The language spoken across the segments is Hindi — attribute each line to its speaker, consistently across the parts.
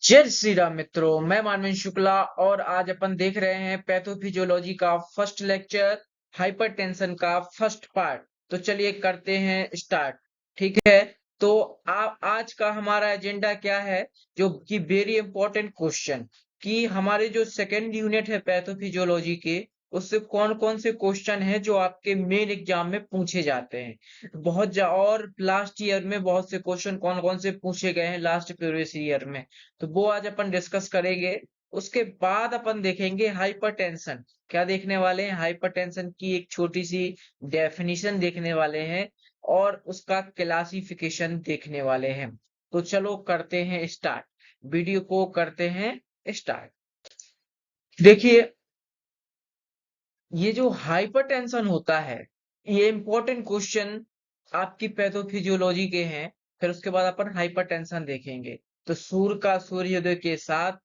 Speaker 1: जय श्री राम मित्रों, मैं मानवेंद्र शुक्ला और आज अपन देख रहे हैं पैथोफिजियोलॉजी का फर्स्ट लेक्चर, हाइपरटेंशन का फर्स्ट पार्ट। तो चलिए करते हैं स्टार्ट। ठीक है। तो आज का हमारा एजेंडा क्या है, जो कि वेरी इंपॉर्टेंट क्वेश्चन, कि हमारे जो सेकेंड यूनिट है पैथोफिजियोलॉजी के, उससे कौन कौन से क्वेश्चन है जो आपके मेन एग्जाम में पूछे जाते हैं। और लास्ट ईयर में बहुत से क्वेश्चन कौन कौन से पूछे गए हैं लास्ट प्रीवियस ईयर में, तो वो आज अपन डिस्कस करेंगे। उसके बाद अपन देखेंगे हाइपरटेंशन। क्या देखने वाले हैं? हाइपरटेंशन की एक छोटी सी डेफिनेशन देखने वाले हैं और उसका क्लासिफिकेशन देखने वाले हैं। तो चलो करते हैं स्टार्ट, वीडियो को करते हैं स्टार्ट। देखिए, ये जो हाइपरटेंशन होता है, ये इंपॉर्टेंट क्वेश्चन आपकी पैथोफिजियोलॉजी के हैं। फिर उसके बाद अपन हाइपरटेंशन देखेंगे। तो सूर्योदय के साथ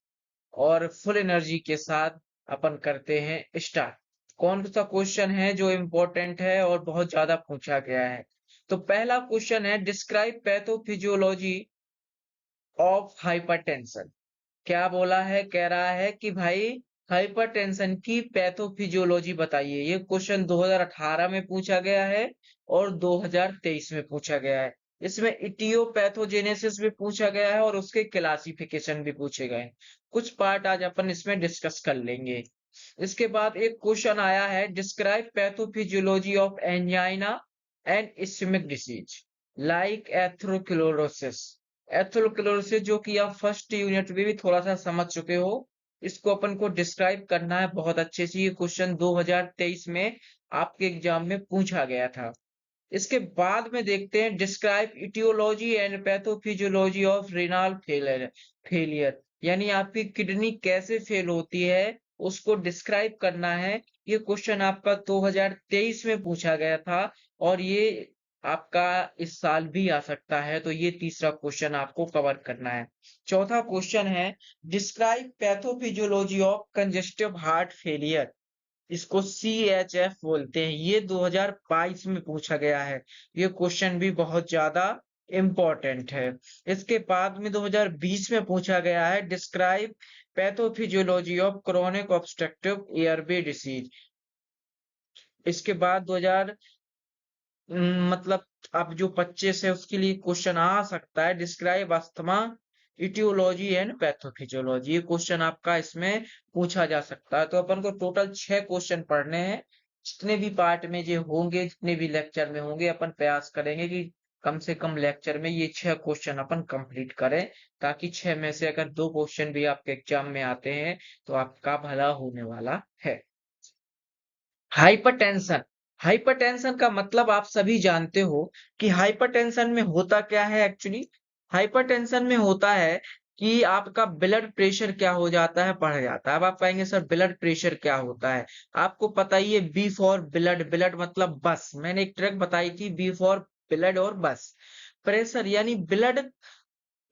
Speaker 1: और फुल एनर्जी के साथ अपन करते हैं स्टार्ट। कौन सा क्वेश्चन है जो इम्पोर्टेंट है और बहुत ज्यादा पूछा गया है? तो पहला क्वेश्चन है, डिस्क्राइब पैथोफिजियोलॉजी ऑफ हाइपरटेंशन। क्या बोला है? कह रहा है कि भाई हाइपरटेंशन की पैथोफिजियोलॉजी बताइए। ये क्वेश्चन 2018 में पूछा गया है और 2023 में पूछा गया है। इसमें इटियोपैथोजेनेसिस भी पूछा गया है और उसके क्लासिफिकेशन भी पूछे गए हैं। कुछ पार्ट आज अपन इसमें डिस्कस कर लेंगे। इसके बाद एक क्वेश्चन आया है, describe pathophysiology of angina and ischaemic disease like atherosclerosis. Atherosclerosis जो कि आप फर्स्ट यूनिट में भी थोड़ा सा समझ चुके हो, इसको अपन को डिस्क्राइब करना है बहुत अच्छे से। ये क्वेश्चन 2023 में आपके एग्जाम में पूछा गया था। इसके बाद में देखते हैं, describe aetiology and pathophysiology of renal failure, यानी आपकी किडनी कैसे फेल होती है उसको डिस्क्राइब करना है। ये क्वेश्चन आपका 2023 में पूछा गया था और ये आपका इस साल भी आ सकता है। तो ये तीसरा क्वेश्चन आपको कवर करना है। चौथा क्वेश्चन है, describe pathophysiology of congestive heart failure. इसको CHF बोलते हैं। ये 2022 में पूछा गया है। ये क्वेश्चन भी बहुत ज्यादा इम्पोर्टेंट है। इसके बाद में 2020 में पूछा गया है, describe pathophysiology of chronic obstructive airway disease. इसके बाद 2000 मतलब अब जो 25 है उसके लिए क्वेश्चन आ सकता है, describe asthma aetiology and pathophysiology. ये क्वेश्चन आपका इसमें पूछा जा सकता है। तो अपन को टोटल 6 क्वेश्चन पढ़ने हैं। जितने भी पार्ट में ये होंगे, जितने भी लेक्चर में होंगे, अपन प्रयास करेंगे कि कम से कम लेक्चर में ये 6 क्वेश्चन अपन कंप्लीट करें, ताकि 6 में से अगर 2 क्वेश्चन भी आपके एग्जाम में आते हैं तो आपका भला होने वाला है। हाइपरटेंशन। हाइपरटेंशन का मतलब आप सभी जानते हो कि हाइपरटेंशन में होता क्या है। एक्चुअली हाइपरटेंशन में होता है कि आपका ब्लड प्रेशर क्या हो जाता है, बढ़ जाता है। अब आप कहेंगे सर ब्लड प्रेशर क्या होता है? आपको पता ही है, बी फॉर ब्लड, ब्लड मतलब बस। मैंने एक ट्रिक बताई थी, बी फॉर ब्लड और बस। प्रेशर यानी ब्लड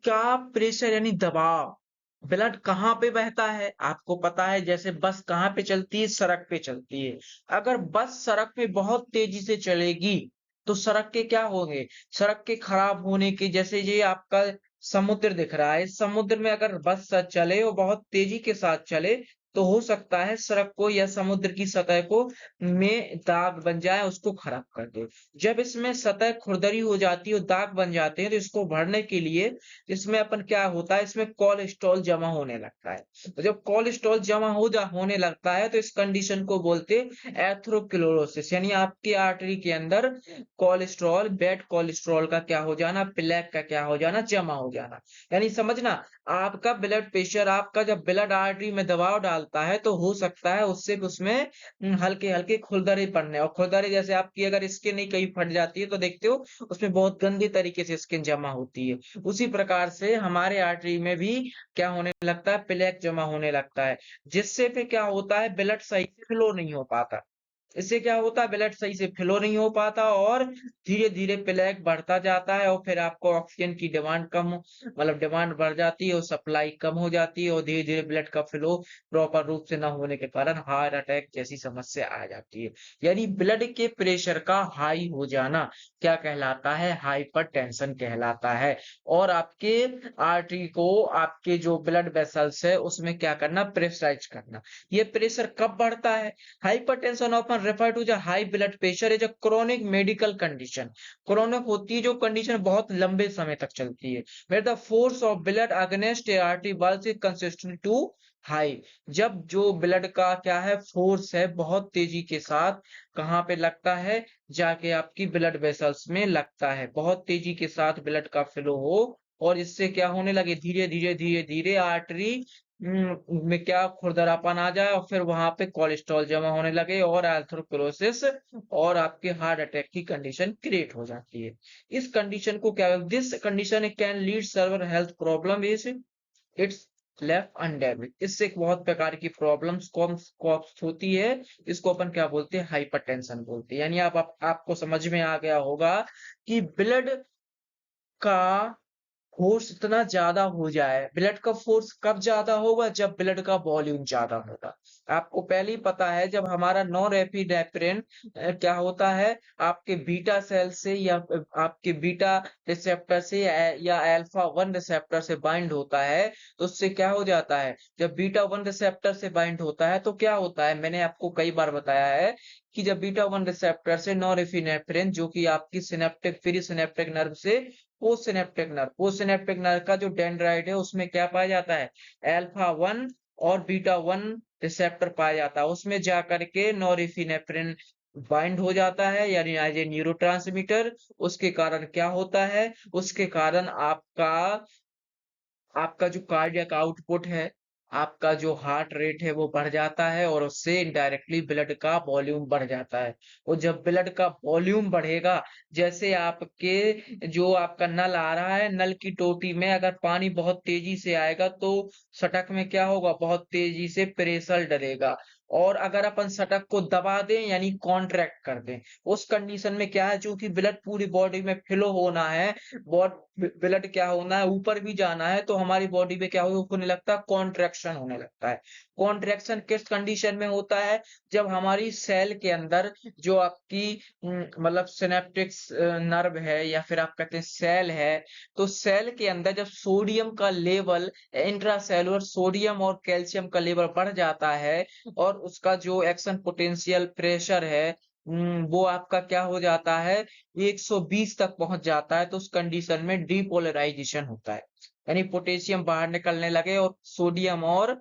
Speaker 1: का प्रेशर यानी दबाव। ब्लड कहाँ पे बहता है आपको पता है, जैसे बस कहाँ पे चलती है? सड़क पे चलती है। अगर बस सड़क पे बहुत तेजी से चलेगी तो सड़क के क्या होंगे? सड़क के खराब होने के, जैसे ये आपका समुद्र दिख रहा है, समुद्र में अगर बस चले और बहुत तेजी के साथ चले तो हो सकता है सड़क को या समुद्र की सतह को में दाग बन जाए, उसको खराब कर दे। जब इसमें सतह खुरदरी हो जाती है और दाग बन जाते हैं तो इसको भरने के लिए इसमें अपन क्या होता है, इसमें कोलेस्ट्रॉल जमा होने लगता है। तो जब कोलेस्ट्रॉल जमा होने लगता है तो इस कंडीशन को बोलते हैं एथेरोस्क्लेरोसिस, यानी आपकी आर्टरी के अंदर कोलेस्ट्रॉल, बैड कोलेस्ट्रॉल का क्या हो जाना, प्लेक का क्या हो जाना, जमा हो जाना। यानी समझना, आपका ब्लड प्रेशर, आपका जब ब्लड आर्टरी में दबाव डालता है तो हो सकता है उससे उसमें हल्के हल्के खुरदरे पड़ने, और खुरदरे जैसे आपकी अगर स्किन ही कहीं फट जाती है तो देखते हो उसमें बहुत गंदी तरीके से स्किन जमा होती है। उसी प्रकार से हमारे आर्टरी में भी क्या होने लगता है, प्लेक जमा होने लगता है, जिससे फिर क्या होता है, ब्लड सही से फ्लो नहीं हो पाता। इससे क्या होता है, ब्लड सही से फ्लो नहीं हो पाता और धीरे-धीरे प्लेग बढ़ता जाता है और फिर आपको ऑक्सीजन की डिमांड मतलब डिमांड बढ़ जाती है और सप्लाई कम हो जाती है और धीरे-धीरे ब्लड का फ्लो प्रॉपर रूप से ना होने के कारण हार्ट अटैक जैसी समस्या आ जाती है। यानी ब्लड के प्रेशर का हाई हो जाना क्या कहलाता है? हाइपरटेंशन कहलाता है। और आपके आर्टरी को आपके जो ब्लड वेसल्स है उसमें क्या करना? प्रेशराइज़ करना। ये प्रेशर कब बढ़ता है? Hypertension often referred to the high blood pressure is a chronic medical condition. Chronic होती है जो कंडीशन बहुत लंबे समय तक चलती है। Where the force of blood against a artery walls is consistent to high. जब जो ब्लड का क्या है फोर्स है बहुत तेजी के साथ कहाँ पे लगता है? जाके आपकी ब्लड वेसल्स में लगता है। बहुत तेजी के साथ ब्लड का फ्लो हो और इससे क्या होने लगे धीरे-धीरे आर्टरी में क्या खुरदरापन आ जाए और फिर वहां पे कोलेस्ट्रॉल जमा होने लगे और एर्थरोस्क्लेरोसिस और आपके हार्ट अटैक की कंडीशन क्रिएट हो जाती है। इस कंडीशन को क्या this condition can lead server health problem is it's left undeveloped. इससे एक बहुत प्रकार की प्रॉब्लम्स कॉप्स होती है। इसको अपन क्या बोलते हैं? हाइपरटेंशन बोलते हैं। यानी आपको समझ में आ गया होगा कि ब्लड का फोर्स इतना ज्यादा हो जाए। ब्लड का फोर्स कब ज्यादा होगा? जब ब्लड का वॉल्यूम ज्यादा होगा। आपको पहले ही पता है जब हमारा नॉन एपिनेफ्रिन क्या होता है आपके बीटा सेल से या आपके बीटा रिसेप्टर से या अल्फा 1 रिसेप्टर से बाइंड होता है तो उससे क्या हो जाता है? जब बीटा 1 रिसेप्टर से बाइंड होता है तो क्या होता है? मैंने आपको कई बार बताया है कि जब बीटा 1 रिसेप्टर से नॉन एपिनेफ्रिन जो कि आपकी सिनेप्टिक प्री सिनेप्टिक नर्व से पोस्ट सिनेप्टिक नर्व का जो डेंड्राइट है उसमें क्या पाया जाता है? अल्फा 1 और बीटा 1 रिसेप्टर पाया जाता है। उसमें जाकर के नॉरएपिनेफ्रिन बाइंड हो जाता है यानी एज ए न्यूरोट्रांसमीटर। उसके कारण क्या होता है? उसके कारण आपका आपका जो कार्डियक आउटपुट है, आपका जो हार्ट रेट है वो बढ़ जाता है और उससे इनडायरेक्टली ब्लड का वॉल्यूम बढ़ जाता है। और जब ब्लड का वॉल्यूम बढ़ेगा, जैसे आपके जो आपका नल आ रहा है, नल की टोटी में अगर पानी बहुत तेजी से आएगा तो सटक में क्या होगा? बहुत तेजी से प्रेशर डलेगा। और अगर अपन सटक को दबा दें यानी कॉन्ट्रैक्ट कर दें, उस कंडीशन में क्या है चूँकि ब्लड पूरी बॉडी में फ्लो होना है, बॉड ब्लड क्या होना है ऊपर भी जाना है तो हमारी बॉडी में क्या होने लगता है? कॉन्ट्रैक्शन होने लगता है। कॉन्ट्रैक्शन किस कंडीशन में होता है? जब हमारी सेल के अंदर जो आपकी मतलब सिनेप्टिक्स नर्व है या फिर आप कहते हैं सेल है, तो सेल के अंदर जब सोडियम का लेवल इंट्रासेल्युलर सोडियम और कैल्शियम का लेवल बढ़ जाता है और उसका जो एक्शन पोटेंशियल प्रेशर है वो आपका क्या हो जाता है? 120 तक पहुँच जाता है तो उस कंडीशन में डिपोलराइजेशन होता है। यानी पोटेशियम बाहर निकलने लगे और सोडियम और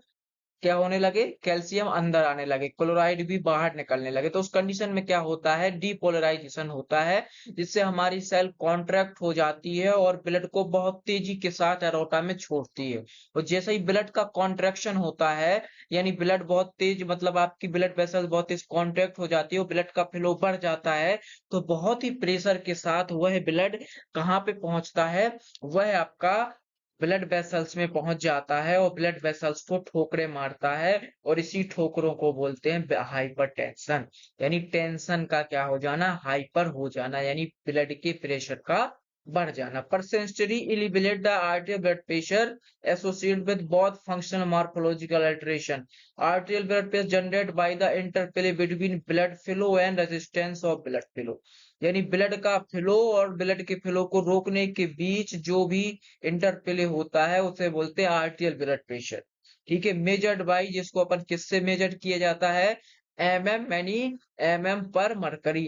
Speaker 1: क्या होने लगे? कैल्शियम अंदर आने लगे, क्लोराइड भी बाहर निकलने लगे। तो उस कंडीशन में क्या होता है? डिपोलराइजेशन होता है, जिससे हमारी सेल कॉन्ट्रैक्ट हो जाती है और ब्लड को बहुत तेजी के साथ एरोटा में छोड़ती है। और जैसे ही ब्लड का कॉन्ट्रैक्शन होता है, यानी ब्लड बहुत तेज मतलब आपकी ब्लड वेसल्स बहुत तेज कॉन्ट्रैक्ट हो जाती है और ब्लड का फ्लो बढ़ जाता है, तो बहुत ही प्रेशर के साथ वह ब्लड कहाँ पे पहुँचता है? वह आपका ब्लड वेसल्स में पहुंच जाता है और ब्लड वेसल्स को ठोकरे मारता है और इसी ठोकरों को बोलते हैं हाइपरटेंशन। यानी टेंशन का क्या हो जाना? हाइपर हो जाना यानी ब्लड के प्रेशर का बढ़ जाना। परसेंटरी elevate the arterial blood pressure associated with both functional morphological alteration. Arterial blood pressure generated by the interplay between blood flow and resistance of blood flow. यानी ब्लड का फ्लो और ब्लड के फ्लो को रोकने के बीच जो भी इंटरप्ले होता है उसे बोलते हैं आर्टियल ब्लड प्रेशर। ठीक है, मेजर्ड बाई जिसको अपन किससे मेजर किया जाता है? यानी पर मरकरी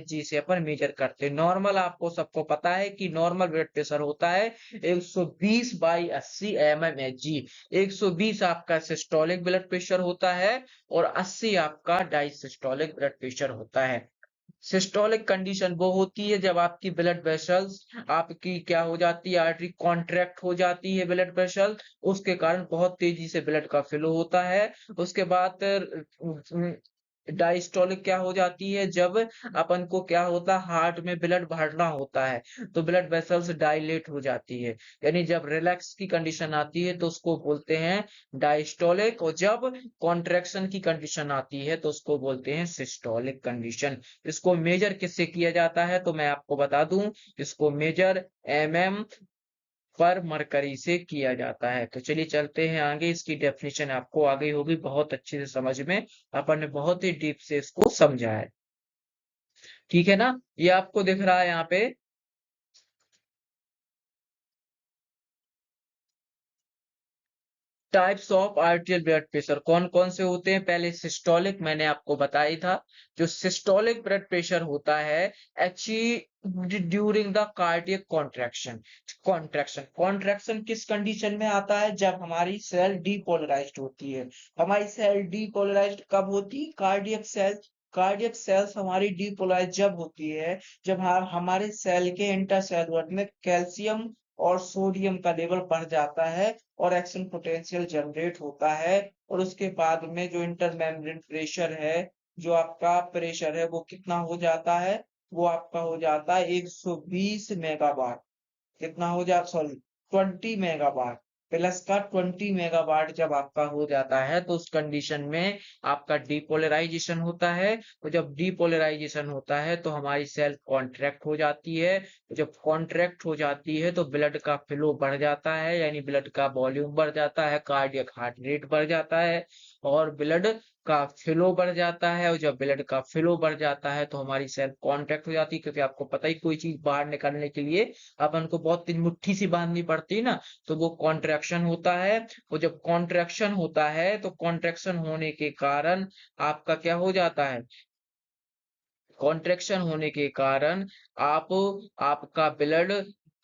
Speaker 1: जी से अपन मेजर करते हैं। नॉर्मल आपको सबको पता है कि नॉर्मल ब्लड प्रेशर होता है 120 बाई 80 जी। 120 आपका सिस्टोलिक ब्लड प्रेशर होता है और 80 आपका डायसिस्टोलिक ब्लड प्रेशर होता है। सिस्टोलिक कंडीशन वो होती है जब आपकी ब्लड वेसल्स आपकी क्या हो जाती है? आर्टरी कॉन्ट्रैक्ट हो जाती है ब्लड वेसल, उसके कारण बहुत तेजी से ब्लड का फ्लो होता है। उसके बाद डायस्टोलिक क्या हो जाती है, जब अपन को क्या होता है, हार्ट में ब्लड भरना होता है तो ब्लड वेसल्स डायलेट हो जाती है, यानी जब रिलैक्स की कंडीशन आती है तो उसको बोलते हैं डायस्टोलिक, और जब कॉन्ट्रैक्शन की कंडीशन आती है तो उसको बोलते हैं सिस्टोलिक कंडीशन। इसको मेजर किससे किया जाता है, तो मैं आपको बता दूं, इसको मेजर एमएम पर मरकरी से किया जाता है। तो चलिए चलते हैं आगे, इसकी डेफिनेशन आपको आ गई होगी बहुत अच्छे से समझ में, अपन ने बहुत ही डीप से इसको समझा है। ठीक है ना, ये आपको दिख रहा है यहाँ पे। Types of arterial blood pressure कौन कौन से होते हैं, पहले सिस्टोलिक मैंने आपको बताया था। जो सिस्टोलिक ब्लड प्रेशर होता है achieved during the cardiac contraction. Contraction contraction किस कंडीशन में आता है, जब हमारी सेल डीपोलराइज्ड होती है। हमारी सेल डीपोलराइज्ड कब होती है, कार्डियक सेल्स हमारी डीपोलराइज जब होती है, जब हमारे सेल के इंटरसेलुलर में कैल्शियम और सोडियम का लेवल बढ़ जाता है और एक्शन पोटेंशियल जनरेट होता है, और उसके बाद में जो इंटरमेम्ब्रेन प्रेशर है, जो आपका प्रेशर है, वो कितना हो जाता है, वो आपका हो जाता है 120 मेगावाट। कितना हो जाता, सॉरी, 20 मेगावाट प्लस का 20 मेगावाट जब आपका हो जाता है तो उस कंडीशन में आपका डीपोलराइजेशन होता है। तो जब डीपोलराइजेशन होता है तो हमारी सेल कॉन्ट्रैक्ट हो जाती है। जब कॉन्ट्रैक्ट हो जाती है तो ब्लड का फ्लो बढ़ जाता है, यानी ब्लड का वॉल्यूम बढ़ जाता है, कार्डियक हार्ट रेट बढ़ जाता है, और ब्लड का फ्लो बढ़ जाता है। और जब ब्लड का फ्लो बढ़ जाता है तो हमारी सेल कॉन्ट्रैक्ट हो जाती है, क्योंकि आपको पता ही कोई चीज बाहर निकालने के लिए अपन को बहुत तीन मुट्ठी सी बांधनी पड़ती है ना, तो वो कॉन्ट्रैक्शन होता है। और जब कॉन्ट्रैक्शन होता है तो कॉन्ट्रैक्शन होने के कारण आपका क्या हो जाता है, कॉन्ट्रैक्शन होने के कारण आप आपका ब्लड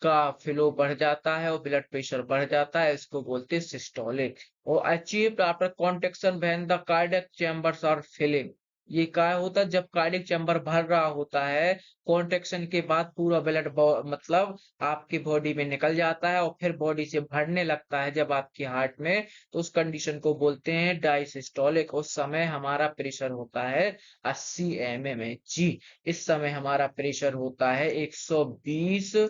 Speaker 1: का फ्लो बढ़ जाता है और ब्लड प्रेशर बढ़ जाता है, इसको बोलते हैं सिस्टोलिक। और achieved after contraction when the cardiac chambers are filling. ये क्या होता है, जब कार्डियक चैम्बर भर रहा होता है, कॉन्ट्रैक्शन के बाद पूरा ब्लड मतलब आपकी बॉडी में निकल जाता है और फिर बॉडी से भरने लगता है जब आपकी हार्ट में, तो उस कंडीशन को बोलते हैं डायसिस्टोलिक। उस समय हमारा प्रेशर होता है 80 mmHg। इस समय हमारा प्रेशर होता है 120,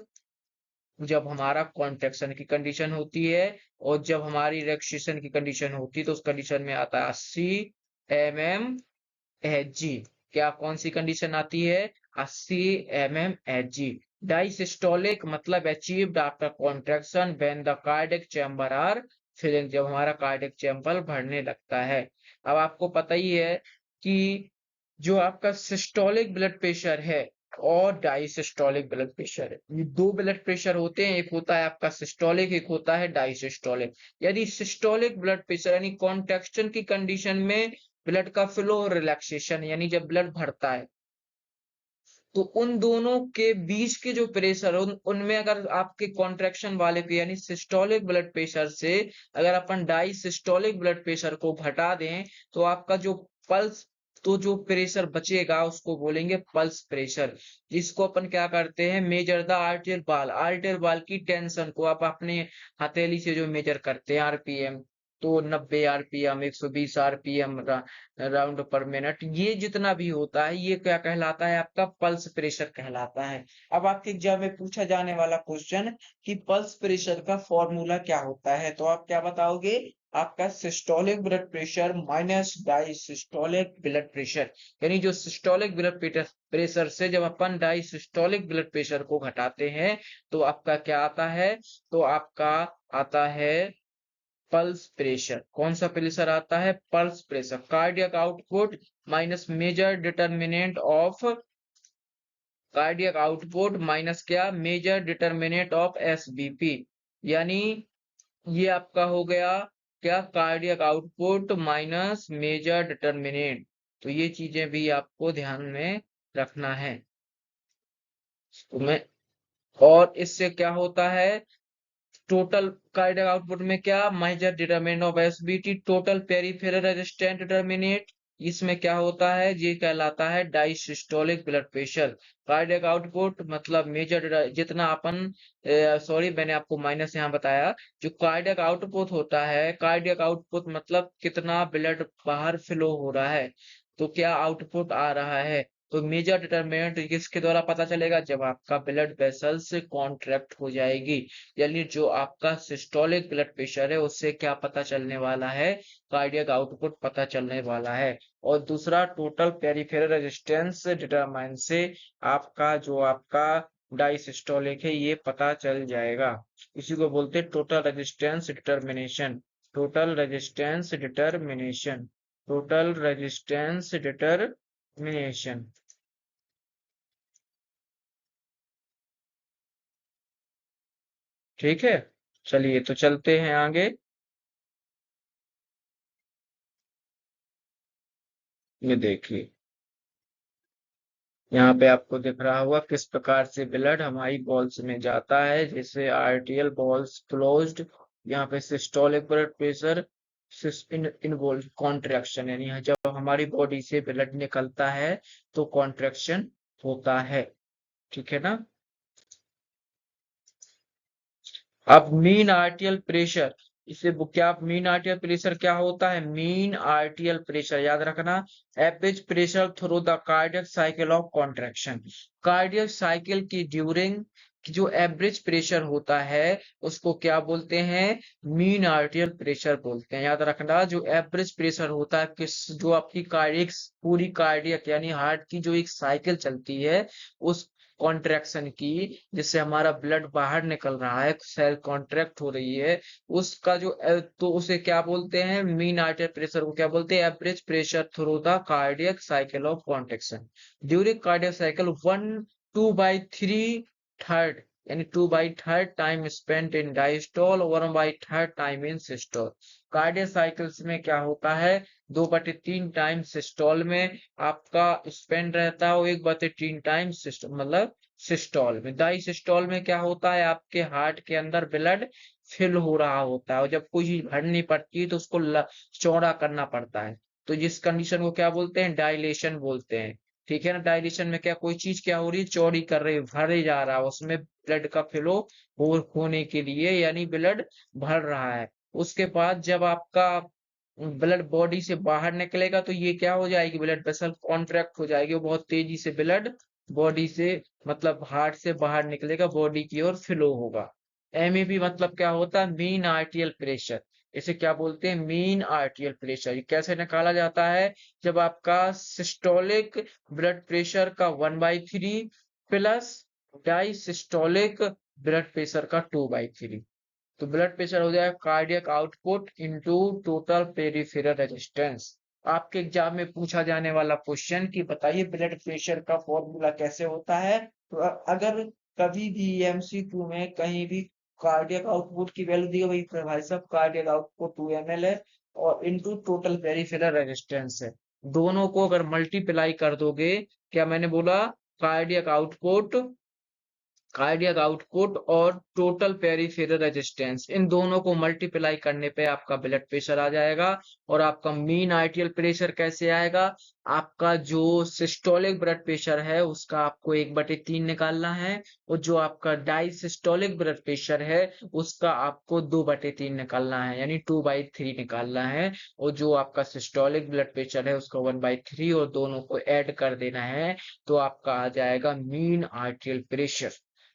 Speaker 1: जब हमारा कॉन्ट्रैक्शन की कंडीशन होती है, और जब हमारी रिलैक्सेशन की कंडीशन होती है तो उस कंडीशन में आता है 80 mmHg। क्या कौन सी कंडीशन आती है, 80 mmHg। डायसिस्टोलिक मतलब achieved after contraction when the cardiac chamber are filling, जब हमारा कार्डियक चैम्बर भरने लगता है। अब आपको पता ही है कि जो आपका सिस्टोलिक ब्लड प्रेशर है और डायसिस्टोलिक ब्लड प्रेशर है, ये दो ब्लड प्रेशर होते हैं, एक होता है आपका सिस्टोलिक, एक होता है डायसिस्टोलिक। यदि सिस्टोलिक ब्लड प्रेशर यानी कॉन्ट्रैक्शन की कंडीशन में ब्लड का फ्लो और रिलैक्सेशन, यानी जब ब्लड भरता है, तो उन दोनों के बीच के जो प्रेशर उनमें अगर आपके कॉन्ट्रैक्शन वाले पे यानी सिस्टोलिक ब्लड प्रेशर से अगर अपन डायसिस्टोलिक ब्लड प्रेशर को घटा दें, तो आपका जो पल्स, तो जो प्रेशर बचेगा उसको बोलेंगे पल्स प्रेशर, जिसको अपन क्या करते हैं, मेजर द आर्टियल बाल की टेंशन को आप अपने हथेली से जो मेजर करते हैं आरपीएम, तो 90 आरपीएम, 120 आरपीएम राउंड पर मिनट, ये जितना भी होता है ये क्या कहलाता है, आपका पल्स प्रेशर कहलाता है। अब आपके एग्जाम में पूछा जाने वाला क्वेश्चन कि पल्स प्रेशर का फॉर्मूला क्या होता है, तो आप क्या बताओगे, आपका systolic blood pressure minus diastolic blood pressure, यानी जो सिस्टोलिक ब्लड प्रेशर से जब अपन डायसिस्टोलिक ब्लड प्रेशर को घटाते हैं तो आपका क्या आता है, तो आपका आता है पल्स प्रेशर। कौन सा प्रेशर आता है, pulse pressure. Cardiac output minus major determinant of, cardiac output minus क्या, मेजर डिटर्मिनेंट ऑफ एसबीपी, यानी ये आपका हो गया क्या, cardiac output minus major determinant. तो ये चीजें भी आपको ध्यान में रखना है। तो मैं, और इससे क्या होता है, टोटल कार्डियक आउटपुट में क्या, major determinant of SBT, total peripheral resistance determinant, इसमें क्या होता है, ये कहलाता है diastolic blood pressure. Cardiac output मतलब मेजर, जितना अपन, सॉरी मैंने आपको माइनस यहाँ बताया, जो कार्डियक आउटपुट होता है, कार्डियक आउटपुट मतलब कितना ब्लड बाहर फ्लो हो रहा है, तो क्या आउटपुट आ रहा है? तो मेजर डिटरमिनेंट किसके द्वारा पता चलेगा? जब आपका ब्लड वेसल्स कॉन्ट्रैक्ट हो जाएगी, यानी जो आपका सिस्टोलिक ब्लड प्रेशर है उससे क्या पता चलने वाला है? कार्डियक आउटपुट पता चलने वाला है। और दूसरा टोटल पेरिफेरल रेजिस्टेंस डिटरमाइन से आपका जो आपका डायसिस्टोलिक है ये पता चल जाएगा। इसी को बोलते हैं total resistance determination. Total resistance determination. Total resistance determination. ठीक है, चलिए तो चलते हैं आगे। ये देखिए, यहाँ पे आपको दिख रहा होगा किस प्रकार से ब्लड हमारी बॉल्स में जाता है। जैसे आर्टियल बॉल्स क्लोज्ड, यहाँ पे systolic blood pressure involve contraction, यानी जब हमारी बॉडी से ब्लड निकलता है तो कॉन्ट्रैक्शन होता है। ठीक है ना। अब मीन आर्टियल प्रेशर, इसे क्या मीन आर्टियल प्रेशर क्या होता है? मीन आर्टियल प्रेशर याद रखना, average pressure through the cardiac cycle of contraction. Cardiac cycle की ड्यूरिंग जो एवरेज प्रेशर होता है उसको क्या बोलते हैं? मीन आर्टियल प्रेशर बोलते हैं। याद रखना, जो एवरेज प्रेशर होता है किस, जो आपकी कार्डियक पूरी कार्डियक यानी हार्ट की जो एक साइकिल चलती है उस कॉन्ट्रैक्शन की, जिससे हमारा ब्लड बाहर निकल रहा है, सेल कॉन्ट्रैक्ट हो रही है, उसका जो तो उसे क्या बोलते हैं? मीन आर्टियल प्रेशर को क्या बोलते हैं? Average pressure through the cardiac cycle of contraction. During cardiac cycle 1/2/3 यानी 2/3 time spent in diastole, 1/3 time in systole. Cardiac cycles में क्या होता है? 2/3 टाइम सिस्टोल में आपका स्पेंड रहता है और 1/3 टाइम सिस्टोल, मतलब सिस्टोल में। डायसिस्टोल में क्या होता है? आपके हार्ट के अंदर ब्लड फिल हो रहा होता है और जब कोई चीज भरनी पड़ती है तो उसको चौड़ा करना पड़ता है। तो जिस कंडीशन को क्या बोलते हैं? डायलेशन बोलते हैं। ठीक है ना। डायलेशन में क्या, कोई चीज क्या हो रही है? चौड़ी कर रही है, भरे जा रहा है, उसमें ब्लड का फ्लो होने के लिए, यानी ब्लड भर रहा है। उसके बाद जब आपका ब्लड बॉडी से बाहर निकलेगा तो ये क्या हो जाएगी? ब्लड वेसल कॉन्ट्रैक्ट हो जाएगी और बहुत तेजी से ब्लड बॉडी से, मतलब हार्ट से बाहर निकलेगा, बॉडी की ओर फ्लो होगा। एमईपी मतलब क्या होता है? Mean आर्टियल pressure. इसे क्या बोलते हैं? Mean आर्टियल pressure. ये कैसे निकाला जाता है? जब आपका सिस्टोलिक ब्लड प्रेशर का 1/3 प्लस डायसिस्टोलिक ब्लड प्रेशर का 2/3, तो ब्लड प्रेशर हो जाएगा cardiac output into total peripheral resistance. आपके एग्जाम में पूछा जाने वाला क्वेश्चन कि बताइए ब्लड प्रेशर का फॉर्मूला कैसे होता है। तो अगर कभी भी एमसीक्यू में कहीं भी कार्डियक आउटपुट की वैल्यू दी गई, तो भाई साहब कार्डियक आउटपुट 2 ml है और इनटू टोटल पेरिफेरल रेजिस्टेंस है। दोनों को अगर मल्टीप्लाई कर दोगे, क्या मैंने बोला? कार्डियक आउटपुट, कार्डियक आउटपुट और टोटल पेरिफेरल रेजिस्टेंस, इन दोनों को मल्टीप्लाई करने पे आपका ब्लड प्रेशर आ जाएगा। और आपका मीन आर्टियल प्रेशर कैसे आएगा? आपका जो सिस्टोलिक ब्लड प्रेशर है उसका आपको 1/3 निकालना है, और जो आपका डायसिस्टोलिक ब्लड प्रेशर है उसका आपको 2/3 निकालना है, यानी 2/3 निकालना है। और जो आपका सिस्टोलिक ब्लड प्रेशर है उसका 1/3, और दोनों को ऐड कर देना है, तो आपका आ जाएगा मीन आर्टियल प्रेशर।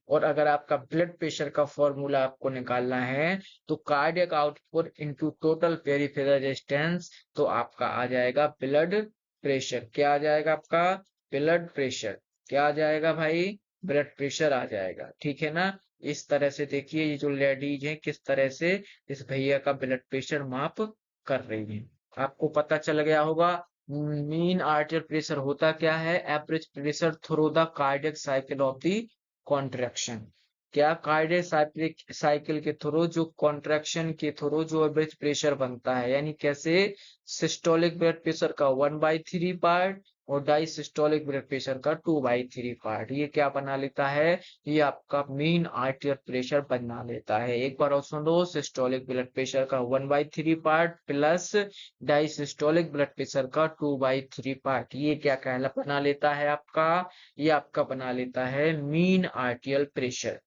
Speaker 1: और अगर आपका ब्लड प्रेशर का फॉर्मूला आपको निकालना है, तो cardiac output into total peripheral resistance, तो आपका आ जाएगा ब्लड प्रेशर। क्या आ जाएगा आपका? Blood pressure. क्या आ जाएगा भाई? ब्लड प्रेशर आ जाएगा। ठीक है ना। इस तरह से देखिए ये जो लेडीज है किस तरह से इस भैया का ब्लड प्रेशर माप कर रही है। आपको पता चल गया होगा मीन आर्टियल प्रेशर होता क्या है? Average pressure through the cardiac cycle of the contraction. क्या? कार्डियक साइकिल के थ्रू, जो कॉन्ट्रैक्शन के थ्रू जो एवरेज प्रेशर बनता है, यानी कैसे? सिस्टोलिक ब्लड प्रेशर का 1/3 पार्ट और डायसिस्टोलिक ब्लड प्रेशर का 2/3 पार्ट, ये क्या बना लेता है? ये आपका मीन आर्टियल प्रेशर बना लेता है। एक बार और सुन लो, सिस्टोलिक ब्लड प्रेशर का 1/3 part plus diastolic blood pressure का 2/3 पार्ट, ये क्या कहला बना लेता है आपका? ये आपका बना लेता है मीन आर्टियल प्रेशर।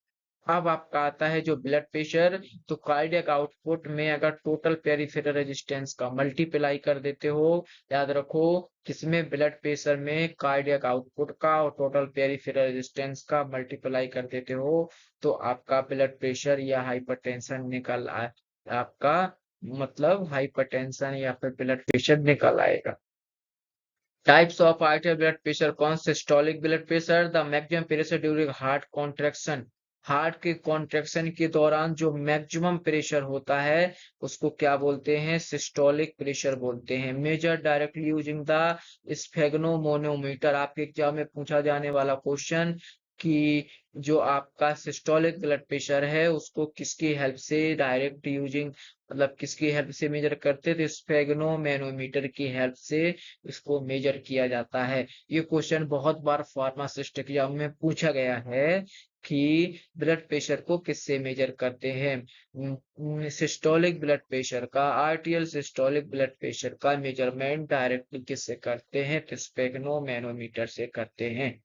Speaker 1: अब आपका आता है जो ब्लड प्रेशर, तो कार्डियक आउटपुट में अगर टोटल पेरिफेरल रेजिस्टेंस का मल्टीप्लाई कर देते हो, याद रखो किसमें, ब्लड प्रेशर में कार्डियक आउटपुट का और टोटल पेरिफेरल रेजिस्टेंस का मल्टीप्लाई कर देते हो, तो आपका ब्लड प्रेशर या हाइपरटेंशन निकल आए, आपका मतलब हाइपरटेंशन या फिर ब्लड प्रेशर निकल आएगा। Types of arterial blood pressure, कौन systolic blood pressure, the maximum pressure during heart contraction, heart के कॉन्ट्रैक्शन के दौरान जो मैक्सिमम प्रेशर होता है उसको क्या बोलते हैं, सिस्टोलिक प्रेशर बोलते हैं। मेजर डायरेक्टली यूजिंग द स्फेग्नोमोनोमीटर, आपके एग्जाम में पूछा जाने वाला क्वेश्चन कि जो आपका सिस्टोलिक ब्लड प्रेशर है उसको किसकी हेल्प से डायरेक्ट यूजिंग, मतलब किसकी हेल्प से मेजर करते थे, स्फेग्नोमैनोमीटर की हेल्प से इसको मेजर किया जाता है। ये क्वेश्चन बहुत बार फार्मासिस्ट एग्जाम में पूछा गया है कि ब्लड प्रेशर को किससे मेजर करते हैं। सिस्टोलिक ब्लड प्रेशर का, आर्टियल सिस्टोलिक ब्लड प्रेशर का मेजरमेंट डायरेक्टली किससे करते हैं, तो स्फेग्नोमैनोमीटर से करते हैं।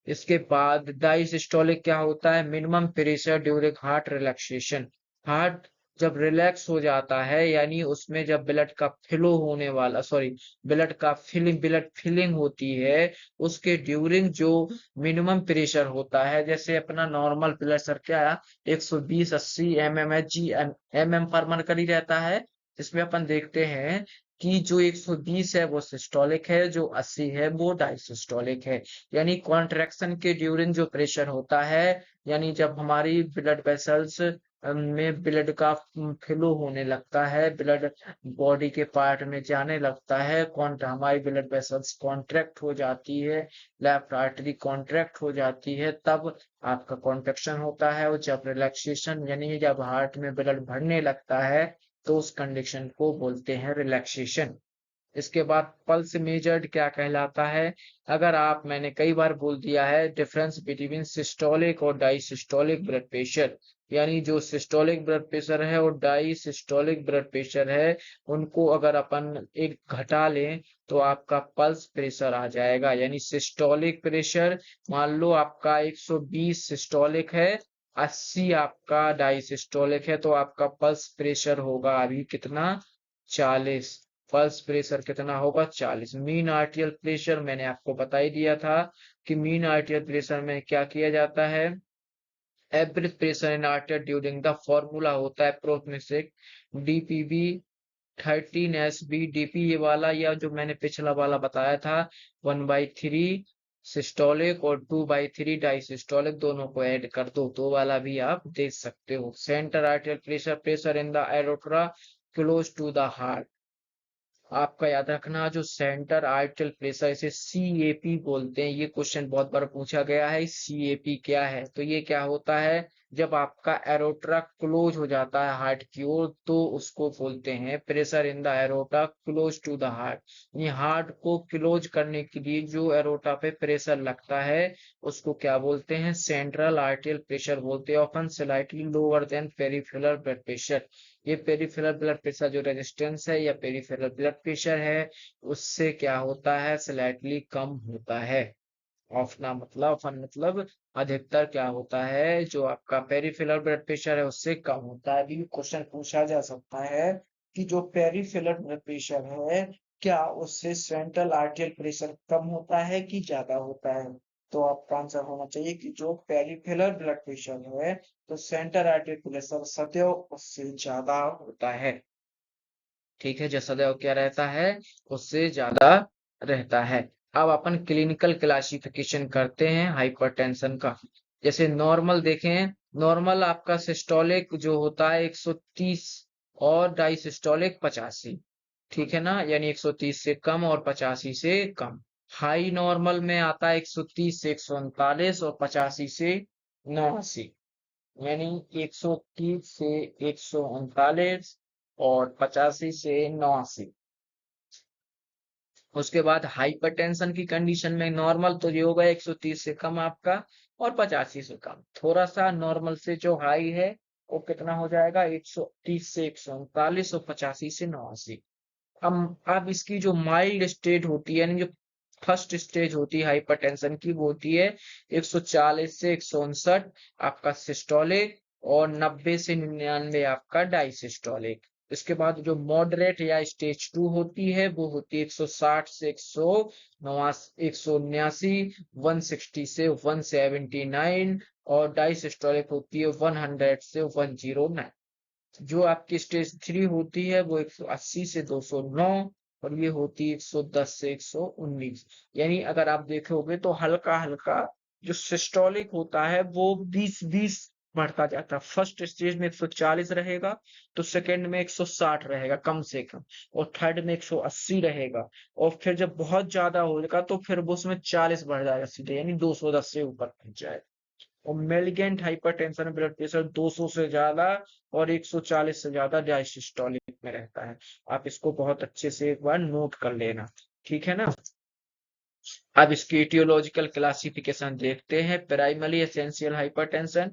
Speaker 1: इसके बाद डायसिस्टोलिक क्या होता है, minimum pressure during heart relaxation, heart जब रिलैक्स हो जाता है यानी उसमें जब ब्लड का फ्लो होने वाला, सॉरी, ब्लड फिलिंग होती है उसके ड्यूरिंग जो मिनिमम प्रेशर होता है, जैसे अपना नॉर्मल प्रेशर क्या 120-80 mmHg mm पर मरकरी रहता है, इसमें अपन देखते हैं कि जो 120 है वो सिस्टोलिक है, जो 80 है वो डायसिस्टोलिक है। यानी कॉन्ट्रैक्शन के ड्यूरिंग जो प्रेशर होता है, यानी जब हमारी ब्लड वेसल्स में ब्लड का फ्लो होने लगता है, ब्लड बॉडी के पार्ट में जाने लगता है, हमारी ब्लड वेसल्स कॉन्ट्रैक्ट हो जाती है, लेफ्ट आर्टरी कॉन्ट्रैक्ट हो जाती है, तब आपका कॉन्ट्रैक्शन होता है। और जब रिलैक्सेशन यानी जब हार्ट में ब्लड भरने लगता है तो उस कंडीशन को बोलते हैं रिलैक्सेशन। इसके बाद पल्स मेजर्ड क्या कहलाता है, अगर आप, मैंने कई बार बोल दिया है डिफरेंस बिटवीन सिस्टोलिक और डायसिस्टोलिक ब्लड प्रेशर, यानी जो सिस्टोलिक ब्लड प्रेशर है और डायसिस्टोलिक ब्लड प्रेशर है उनको अगर अपन एक घटा लें तो आपका पल्स प्रेशर आ जाएगा। यानी सिस्टोलिक प्रेशर मान लो आपका 120 सिस्टोलिक है, 80 आपका डायसिस्टोलिक है, तो आपका पल्स प्रेशर होगा अभी कितना, 40। पल्स प्रेशर कितना होगा, 40। मीन आर्टियल प्रेशर मैंने आपको बता ही दिया था कि मीन आर्टियल प्रेशर में क्या किया जाता है, average pressure in आर्टियल during the formula होता है प्रोमिसिक डीपीबी 13 SB डीपी, ये वाला या जो मैंने पिछला वाला बताया था 1/3 सिस्टोलिक और 2/3 डायसिस्टोलिक, दोनों को ऐड कर दो तो वाला भी आप देख सकते हो। Centre arterial pressure, pressure in the aorta close to the heart, आपका याद रखना जो सेंटर आर्टियल प्रेशर, इसे सीएपी बोलते हैं। ये क्वेश्चन बहुत बार पूछा गया है, सीएपी क्या है, तो ये क्या होता है, जब आपका एरोट्रा क्लोज हो जाता है हार्ट की ओर तो उसको बोलते हैं pressure in the aorta close to the heart. ये हार्ट को क्लोज करने के लिए जो एरोटा पे प्रेशर लगता है उसको क्या बोलते हैं, सेंट्रल आर्टियल प्रेशर बोलते हैं, often slightly lower than peripheral blood pressure. ये पेरिफेरल ब्लड प्रेशर जो रेजिस्टेंस है या पेरिफेरल ब्लड प्रेशर है उससे क्या होता है, स्लाइटली कम होता है। ऑफना मतलब, ऑफन मतलब अधिकतर क्या होता है, जो आपका पेरिफेरल ब्लड प्रेशर है उससे कम होता है। अभी क्वेश्चन पूछा जा सकता है कि जो पेरिफेरल ब्लड प्रेशर है क्या उससे सेंट्रल आर्टियल प्रेशर कम होता है कि ज्यादा होता है, तो आपका आंसर होना चाहिए कि जो पेरिफेरल ब्लड प्रेशर है तो सेंटर आर्टियल प्रेशर सदैव उससे ज्यादा होता है। ठीक है, जो सदैव क्या रहता है, उससे ज्यादा रहता है। अब अपन क्लिनिकल क्लासिफिकेशन करते हैं हाइपरटेंशन का। जैसे नॉर्मल देखें, नॉर्मल आपका सिस्टोलिक जो होता है 130 और डायसिस्टोलिक 85, ठीक है ना, यानी 130 से कम और 85 से कम। हाई नॉर्मल में आता है 130 से 139 और 85 से 89, यानी 130 से 139 और 85 से 89। उसके बाद हाइपरटेंशन की कंडीशन में नॉर्मल तो ये होगा 130 से कम आपका और 85 से कम, थोड़ा सा नॉर्मल से जो हाई है वो कितना हो जाएगा 130 से 139 और 85 से 89। अब इसकी जो माइल्ड स्टेट होती है, यानी जो फर्स्ट स्टेज होती है हाइपरटेंशन की, वो होती है 140 से 159 आपका सिस्टोलिक, और 90 से 99 आपका डायसिस्टोलिक। इसके बाद जो मॉडरेट या स्टेज 2 होती है वो होती है 160 से 179, 160 से 179, और डायसिस्टोलिक होती है 100 से 109। जो आपकी स्टेज 3 होती है वो 180 से 209, और ये होती है 110 से 119। यानी अगर आप देखोगे तो हल्का हल्का जो सिस्टोलिक होता है वो 20-20 बढ़ता जाता है। फर्स्ट स्टेज में 140 रहेगा, तो सेकंड में 160 रहेगा कम से कम, और थर्ड में 180 रहेगा, और फिर जब बहुत ज्यादा होगा तो फिर वो उसमें 40 बढ़ जाएगा सीधे, यानी 210 से ऊपर पहुंच जाएगा। और मेलिगेंट हाइपरटेंशन में ब्लड प्रेशर 200 से ज्यादा और 140 से ज्यादा डायसिस्टोलिक में रहता है। आप इसको बहुत अच्छे से एक बार नोट कर लेना, ठीक है ना। अब इसकी इटियोलॉजिकल क्लासिफिकेशन देखते हैं। प्राइमरी एसेंशियल हाइपरटेंशन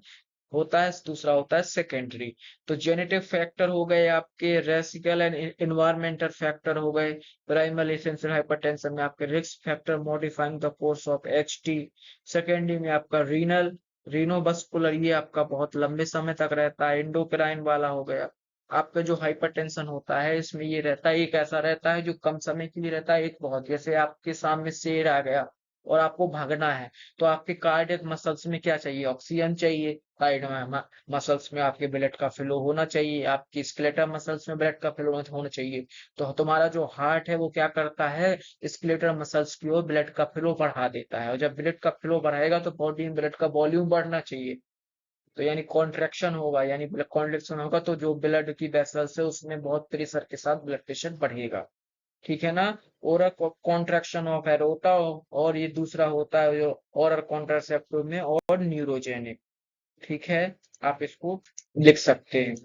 Speaker 1: होता है, दूसरा होता है सेकेंडरी। तो जेनेटिक फैक्टर हो गए आपके, रेसिकल एंड इन्वायरमेंटल फैक्टर हो गए। प्राइमरी एसेंशियल हाइपरटेंशन में आपके risk factor modifying the course of HT. Secondary में आपका रीनल, रीनोवस्कुलर, ये आपका बहुत लंबे समय तक रहता है। एंडोक्राइन वाला हो गया। आपका जो हाइपरटेंशन होता है इसमें ये रहता है, एक ऐसा रहता है जो कम समय के लिए रहता है, एक बहुत, जैसे आपके सामने शेर आ गया और आपको भागना है, तो आपके कार्डियक मसल्स में क्या चाहिए, ऑक्सीजन चाहिए। कार्ड मसल्स में आपके ब्लड का फ्लो होना चाहिए, आपकी स्केलेटल मसल्स में ब्लड का फ्लो होना चाहिए। तो तुम्हारा जो हार्ट है वो क्या करता है, स्केलेटल मसल्स की ओर ब्लड का फ्लो बढ़ा देता है, और जब ब्लड का फ्लो बढ़ाएगा तो बॉडी में ब्लड का वॉल्यूम बढ़ना चाहिए। तो यानी कॉन्ट्रैक्शन होगा, यानी कॉन्ट्रैक्शन होगा तो जो ब्लड की वेसल्स है उसमें बहुत प्रेशर के साथ ब्लड प्रेशर बढ़ेगा, ठीक है ना। ओरल कॉन्ट्रैक्शन ऑफ एरोटा, और ये दूसरा होता है जो ओरल कॉन्ट्रासेप्टिव में, और न्यूरोजेनिक, ठीक है। आप इसको लिख सकते हैं।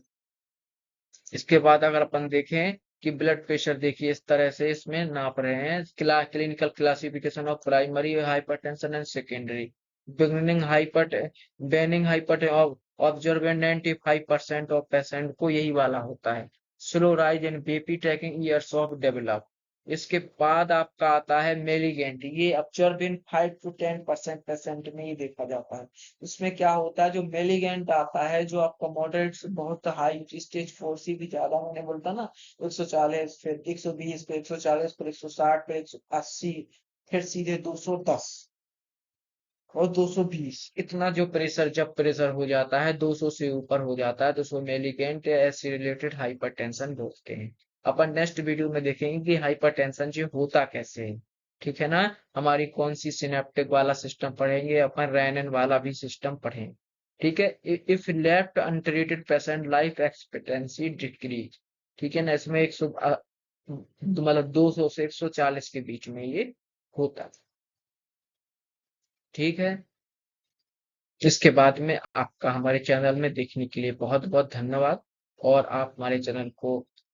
Speaker 1: इसके बाद अगर अपन देखें कि ब्लड प्रेशर, देखिए इस तरह से इसमें नाप रहे हैं। Clinical classification of primary hypertension and secondary. Beginning hyper benign hyper observe 95% of patient को यही वाला होता है। Slow rise in BP taking years of develop. इसके बाद आपका आता है मेलिगेंट, ये ऑब्जर्व इन 5 to 10% पेशेंट में ही देखा जाता है। इसमें क्या होता है, जो मेलिगेंट आता है, जो आपका मॉडरेट से बहुत हाई स्टेज 4 से भी ज्यादा, मैंने बोलता ना, 140, फिर 120 पे 140, फिर 160 पे 180, फिर सीधे 210 और 220, इतना जो प्रेशर, जब प्रेशर हो जाता है 200 से ऊपर हो जाता है तो उसको मेलिगेंट एसिलेटेड हाइपरटेंशन बोलते हैं। अपन नेक्स्ट वीडियो में देखेंगे कि हाइपरटेंशन जो होता कैसे है, ठीक है ना। हमारी कौन सी सिनेप्टिक वाला सिस्टम पढ़ेंगे अपन, रेनन वाला भी सिस्टम पढ़ेंगे, ठीक है। If left untreated patient life expectancy decrease, ठीक है ना। इसमें 100 मतलब 200 से 140 के बीच में ये होता है, ठीक है। इसके बाद में आपका हमारे चैनल में देखने के लिए बहुत बहुत धन्यवाद, और आप हमारे चैनल को